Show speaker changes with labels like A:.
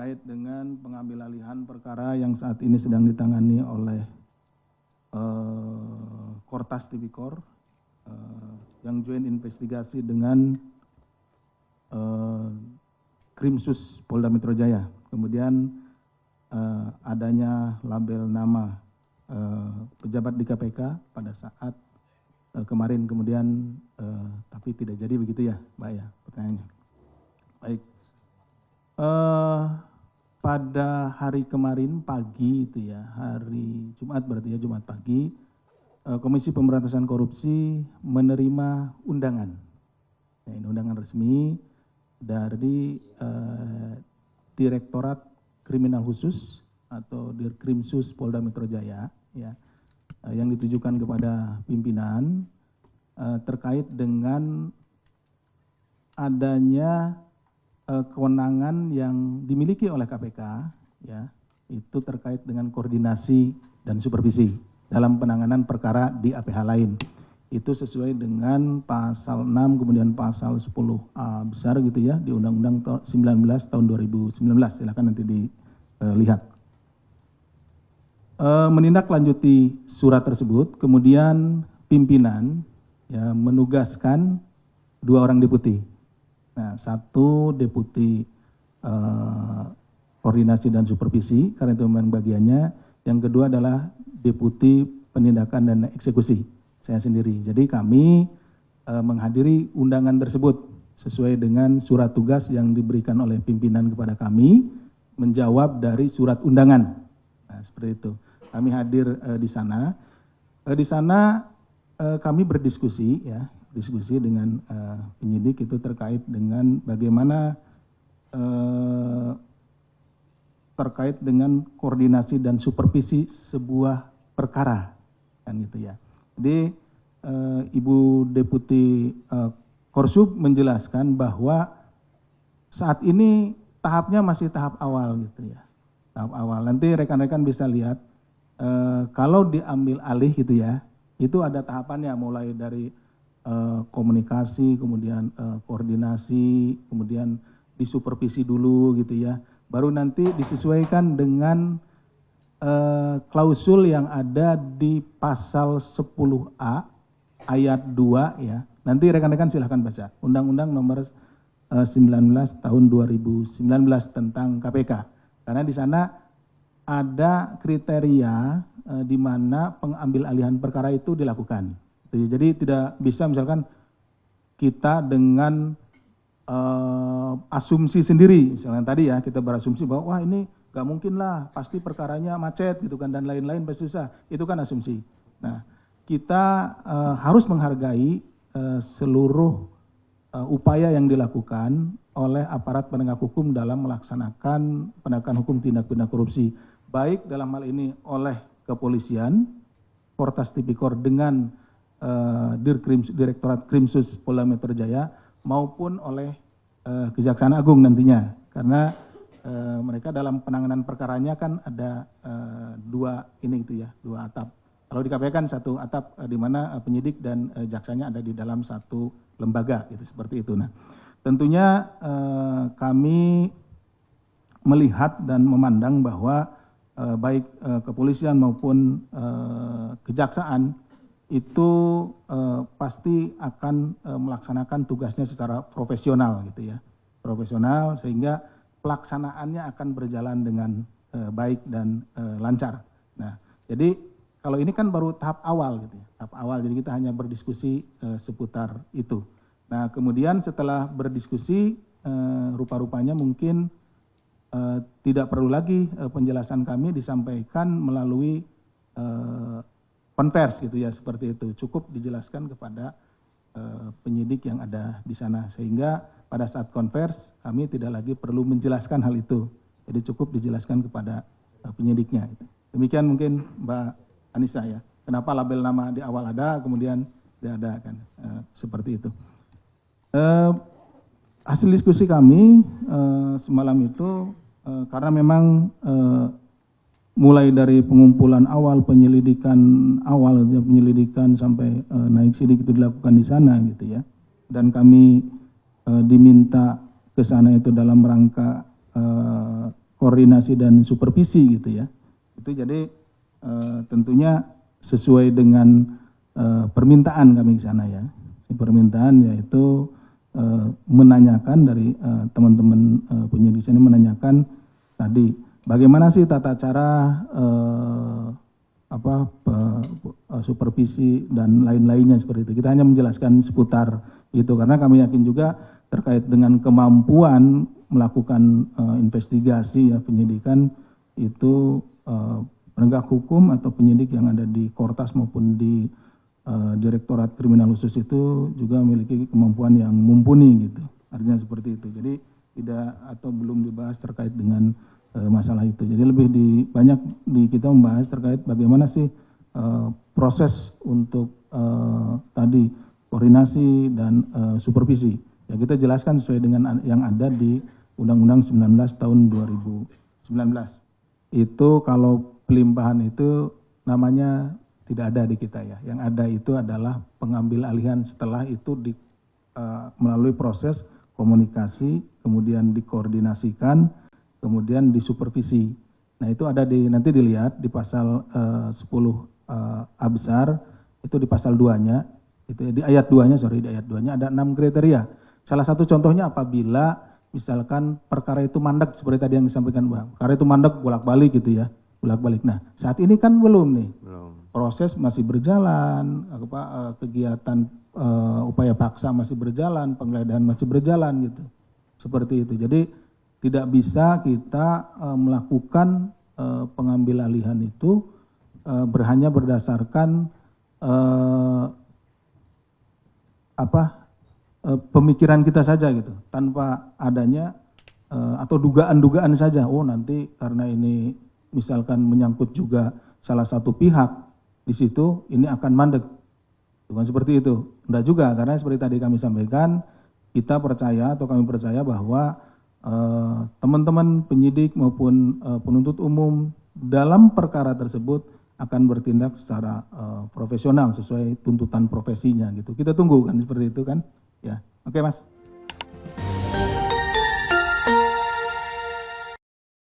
A: terkait dengan pengambil alihan perkara yang saat ini sedang ditangani oleh Kortas Tipikor yang joint investigasi dengan Krimsus Polda Metro Jaya. Kemudian adanya label nama pejabat di KPK pada saat kemarin, kemudian tapi tidak jadi begitu ya, Mbak ya, pertanyaannya. Baik. Pada hari kemarin pagi itu ya, hari Jumat berarti ya, Jumat pagi, Komisi Pemberantasan Korupsi menerima undangan. Ya, ini undangan resmi dari Direktorat Kriminal Khusus atau Dirkrimsus Polda Metro Jaya, ya, yang ditujukan kepada pimpinan terkait dengan adanya kewenangan yang dimiliki oleh KPK, ya, itu terkait dengan koordinasi dan supervisi dalam penanganan perkara di APH lain. Itu sesuai dengan pasal 6 kemudian pasal 10A besar gitu ya di Undang-Undang 19 tahun 2019. Silakan nanti dilihat. Menindaklanjuti surat tersebut, kemudian pimpinan ya menugaskan 2 orang deputi. Nah, 1 deputi koordinasi dan supervisi, karena itu memang bagiannya. Yang kedua adalah deputi penindakan dan eksekusi, saya sendiri. Jadi kami menghadiri undangan tersebut sesuai dengan surat tugas yang diberikan oleh pimpinan kepada kami, menjawab dari surat undangan. Nah, seperti itu. Kami hadir di sana. Di sana kami berdiskusi ya, diskusi dengan penyidik itu terkait dengan bagaimana terkait dengan koordinasi dan supervisi sebuah perkara, kan gitu ya. Jadi Ibu Deputi Korsub menjelaskan bahwa saat ini tahapnya masih tahap awal gitu ya, tahap awal. Nanti rekan-rekan bisa lihat kalau diambil alih gitu ya, itu ada tahapannya mulai dari komunikasi, kemudian koordinasi, kemudian disupervisi dulu gitu ya. Baru nanti disesuaikan dengan klausul yang ada di pasal 10A ayat 2 ya. Nanti rekan-rekan silahkan baca. Undang-Undang nomor 19 tahun 2019 tentang KPK. Karena di sana ada kriteria di mana pengambil alihan perkara itu dilakukan. Jadi tidak bisa misalkan kita dengan asumsi sendiri, misalnya tadi ya kita berasumsi bahwa wah ini gak mungkin lah, pasti perkaranya macet gitu kan dan lain-lain pasti susah, itu kan asumsi. Nah kita harus menghargai seluruh upaya yang dilakukan oleh aparat penegak hukum dalam melaksanakan penegakan hukum tindak pidana korupsi, baik dalam hal ini oleh kepolisian, Kortas Tipikor dengan Direktorat Krimsus Polda Metro Jaya maupun oleh Kejaksaan Agung nantinya, karena mereka dalam penanganan perkaranya kan ada 2 ini gitu ya, 2 atap. Kalau di KPK kan 1 atap di mana penyidik dan jaksanya ada di dalam 1 lembaga gitu, seperti itu. Nah, tentunya kami melihat dan memandang bahwa baik kepolisian maupun kejaksaan itu pasti akan melaksanakan tugasnya secara profesional gitu ya, profesional, sehingga pelaksanaannya akan berjalan dengan baik dan lancar. Nah, jadi kalau ini kan baru tahap awal gitu ya, tahap awal, jadi kita hanya berdiskusi seputar itu. Nah, kemudian setelah berdiskusi rupa-rupanya mungkin tidak perlu lagi penjelasan kami disampaikan melalui konvers gitu ya, seperti itu. Cukup dijelaskan kepada penyidik yang ada di sana, sehingga pada saat konvers kami tidak lagi perlu menjelaskan hal itu. Jadi cukup dijelaskan kepada penyidiknya. Demikian mungkin Mbak Anissa ya. Kenapa label nama di awal ada, kemudian tidak ada kan, seperti itu. Hasil diskusi kami semalam itu karena memang mulai dari pengumpulan awal, penyelidikan awal, penyelidikan sampai naik sidik itu dilakukan di sana gitu ya. Dan kami diminta ke sana itu dalam rangka koordinasi dan supervisi gitu ya. Itu jadi tentunya sesuai dengan permintaan kami ke sana ya. Permintaan yaitu menanyakan dari teman-teman penyidik sini menanyakan tadi bagaimana sih tata cara supervisi dan lain-lainnya seperti itu. Kita hanya menjelaskan seputar itu karena kami yakin juga terkait dengan kemampuan melakukan investigasi ya penyidikan itu penegak hukum atau penyidik yang ada di Kortas maupun di Direktorat Kriminal Khusus itu juga memiliki kemampuan yang mumpuni gitu. Artinya seperti itu. Jadi tidak atau belum dibahas terkait dengan masalah itu. Jadi lebih banyak kita membahas terkait bagaimana sih proses untuk tadi koordinasi dan supervisi. Ya kita jelaskan sesuai dengan yang ada di Undang-Undang 19 tahun 2019. Itu kalau pelimpahan itu namanya tidak ada di kita ya. Yang ada itu adalah pengambil alihan setelah itu melalui proses komunikasi, kemudian dikoordinasikan, kemudian disupervisi. Nah itu ada nanti dilihat di pasal 10 A besar, itu di pasal 2-nya, itu di ayat 2-nya, di ayat 2-nya ada 6 kriteria. Salah satu contohnya apabila misalkan perkara itu mandek seperti tadi yang disampaikan Bang. Perkara itu mandek bolak-balik gitu ya, bolak-balik. Nah saat ini kan belum nih. Proses masih berjalan, kegiatan upaya paksa masih berjalan, penggeledahan masih berjalan gitu. Seperti itu. Jadi tidak bisa kita melakukan pengambil alihan itu hanya berdasarkan pemikiran kita saja gitu, tanpa adanya atau dugaan-dugaan saja. Oh nanti karena ini misalkan menyangkut juga salah satu pihak di situ ini akan mandek. Bukan seperti itu. Enggak juga, karena seperti tadi kami sampaikan, kita percaya atau kami percaya bahwa teman-teman penyidik maupun penuntut umum dalam perkara tersebut akan bertindak secara profesional sesuai tuntutan profesinya gitu. Kita tunggu kan seperti itu kan. Ya. Oke, Mas.